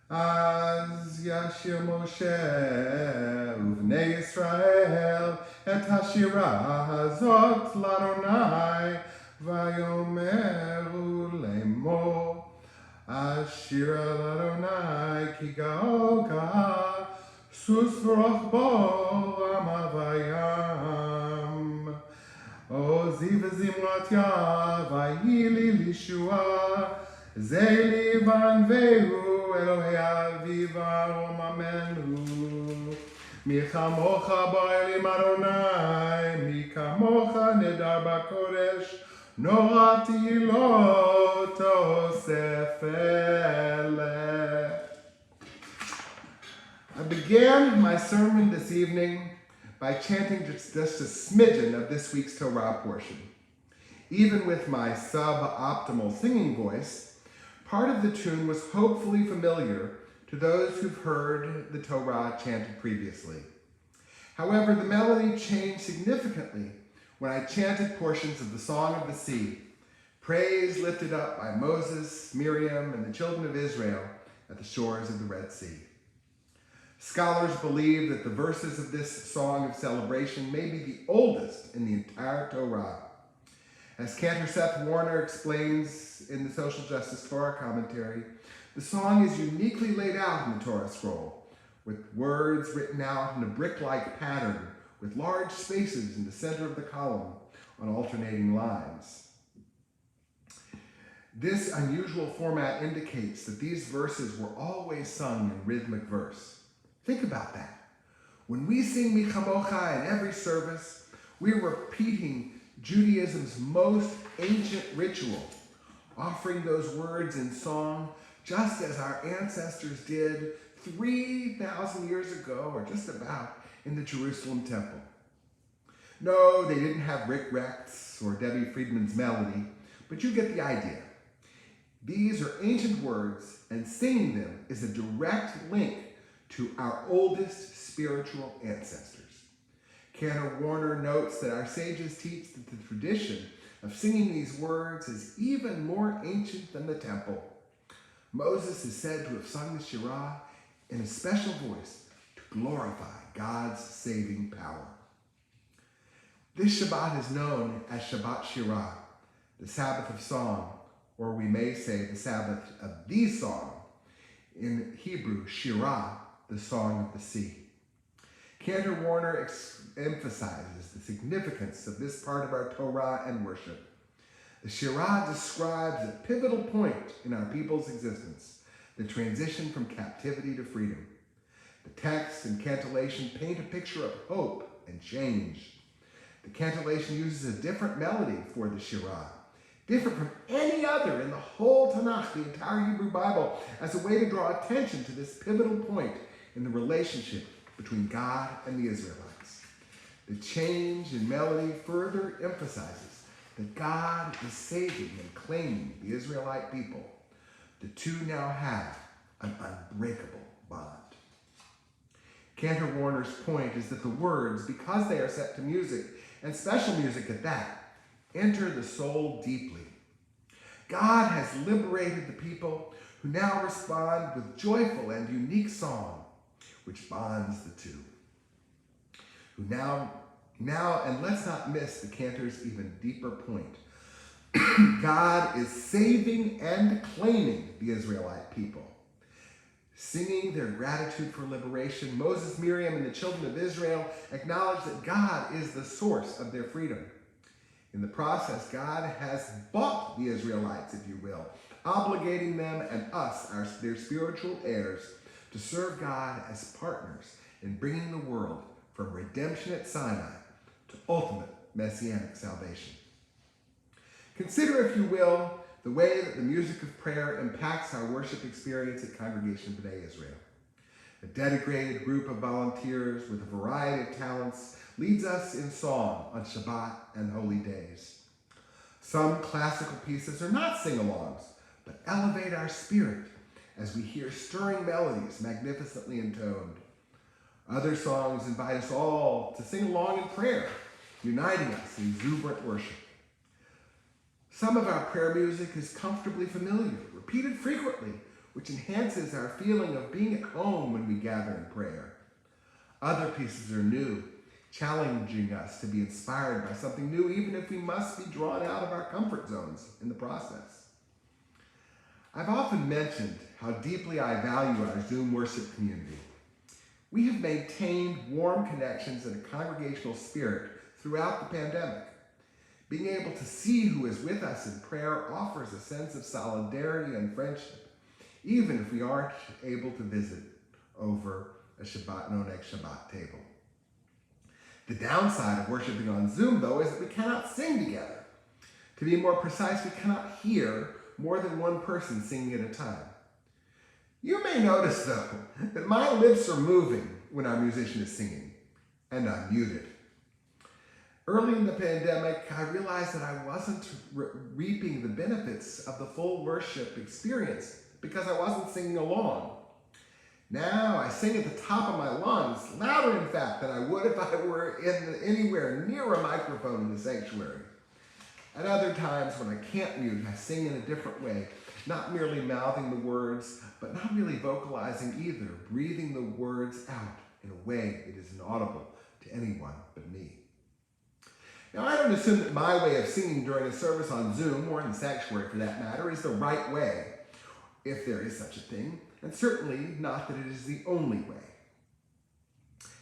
אז ישיר משה ובני ישראל את השירה הזאת לאדוני, ויאמרו לאמור, השירה לאדוני כי גאוגה, סוס ורוחבו רמה וים. עוזי וזמרתיה, ויהי לי לישועה, זה לי וענווהו, אלוהי אביב רוממנו. מי כמוך באלים אדוני, מי כמוך נדר בקודש, נורא תהילות תוסף אלה. I began my sermon this evening by chanting just a smidgen of this week's Torah portion. Even with my suboptimal singing voice, part of the tune was hopefully familiar to those who've heard the Torah chanted previously. However, the melody changed significantly when I chanted portions of the Song of the Sea, praise lifted up by Moses, Miriam, and the children of Israel at the shores of the Red Sea. Scholars believe that the verses of this song of celebration may be the oldest in the entire Torah. As Cantor Seth Warner explains in the Social Justice Torah commentary, the song is uniquely laid out in the Torah scroll, with words written out in a brick-like pattern with large spaces in the center of the column on alternating lines. This unusual format indicates that these verses were always sung in rhythmic verse. Think about that. When we sing Mi Chamocha in every service, we're repeating Judaism's most ancient ritual, offering those words in song just as our ancestors did 3,000 years ago, or just about, in the Jerusalem temple. No, they didn't have Rick Rex or Debbie Friedman's melody, but you get the idea. These are ancient words, and singing them is a direct link to our oldest spiritual ancestors. Cantor Warner notes that our sages teach that the tradition of singing these words is even more ancient than the temple. Moses is said to have sung the Shirah in a special voice to glorify God's saving power. This Shabbat is known as Shabbat Shirah, the Sabbath of song, or we may say the Sabbath of the song. In Hebrew, Shirah, the Song of the Sea. Cantor Warner emphasizes the significance of this part of our Torah and worship. The Shirah describes a pivotal point in our people's existence, the transition from captivity to freedom. The text and cantillation paint a picture of hope and change. The cantillation uses a different melody for the Shirah, different from any other in the whole Tanakh, the entire Hebrew Bible, as a way to draw attention to this pivotal point in the relationship between God and the Israelites. The change in melody further emphasizes that God is saving and claiming the Israelite people. The two now have an unbreakable bond. Cantor Warner's point is that the words, because they are set to music, and special music at that, enter the soul deeply. God has liberated the people who now respond with joyful and unique song, which bonds the two. Who now, and let's not miss the cantor's even deeper point. God is saving and claiming the Israelite people. Singing their gratitude for liberation, Moses, Miriam, and the children of Israel acknowledge that God is the source of their freedom. In the process, God has bought the Israelites, if you will, obligating them and us, their spiritual heirs, to serve God as partners in bringing the world from redemption at Sinai to ultimate messianic salvation. Consider, if you will, the way that the music of prayer impacts our worship experience at Congregation B'nai Israel. A dedicated group of volunteers with a variety of talents leads us in song on Shabbat and holy days. Some classical pieces are not sing-alongs, but elevate our spirit as we hear stirring melodies magnificently intoned. Other songs invite us all to sing along in prayer, uniting us in exuberant worship. Some of our prayer music is comfortably familiar, repeated frequently, which enhances our feeling of being at home when we gather in prayer. Other pieces are new, challenging us to be inspired by something new, even if we must be drawn out of our comfort zones in the process. I've often mentioned how deeply I value our Zoom worship community. We have maintained warm connections and a congregational spirit throughout the pandemic. Being able to see who is with us in prayer offers a sense of solidarity and friendship, even if we aren't able to visit over a Shabbat Shabbat table. The downside of worshiping on Zoom, though, is that we cannot sing together. To be more precise, we cannot hear more than one person singing at a time. You may notice, though, that my lips are moving when our musician is singing, and I'm muted. Early in the pandemic, I realized that I wasn't reaping the benefits of the full worship experience because I wasn't singing along. Now I sing at the top of my lungs, louder in fact than I would if I were anywhere near a microphone in the sanctuary. At other times when I can't mute, I sing in a different way, not merely mouthing the words, but not really vocalizing either, breathing the words out in a way that is inaudible to anyone but me. Now, I don't assume that my way of singing during a service on Zoom, or in the sanctuary for that matter, is the right way, if there is such a thing, and certainly not that it is the only way.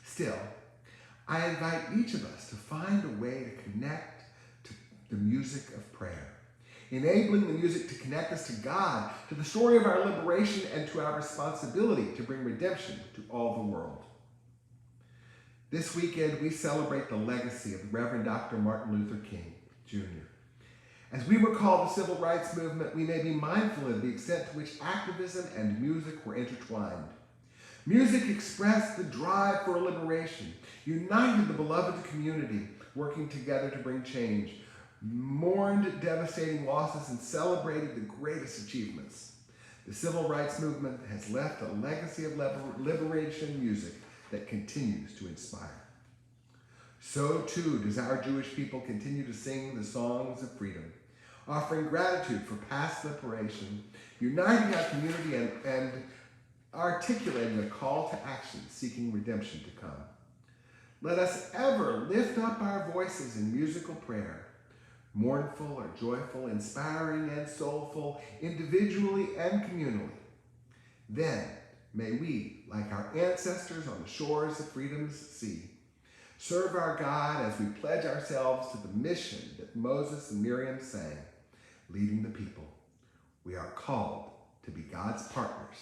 Still, I invite each of us to find a way to connect to the music of prayer, enabling the music to connect us to God, to the story of our liberation, and to our responsibility to bring redemption to all the world. This weekend, we celebrate the legacy of the Reverend Dr. Martin Luther King, Jr. As we recall the civil rights movement, we may be mindful of the extent to which activism and music were intertwined. Music expressed the drive for liberation, united the beloved community, working together to bring change, mourned devastating losses, and celebrated the greatest achievements. The civil rights movement has left a legacy of liberation music that continues to inspire. So too does our Jewish people continue to sing the songs of freedom, offering gratitude for past liberation, uniting our community and articulating a call to action seeking redemption to come. Let us ever lift up our voices in musical prayer, mournful or joyful, inspiring and soulful, individually and communally. Then may we, like our ancestors on the shores of freedom's sea, serve our God as we pledge ourselves to the mission that Moses and Miriam sang, leading the people. We are called to be God's partners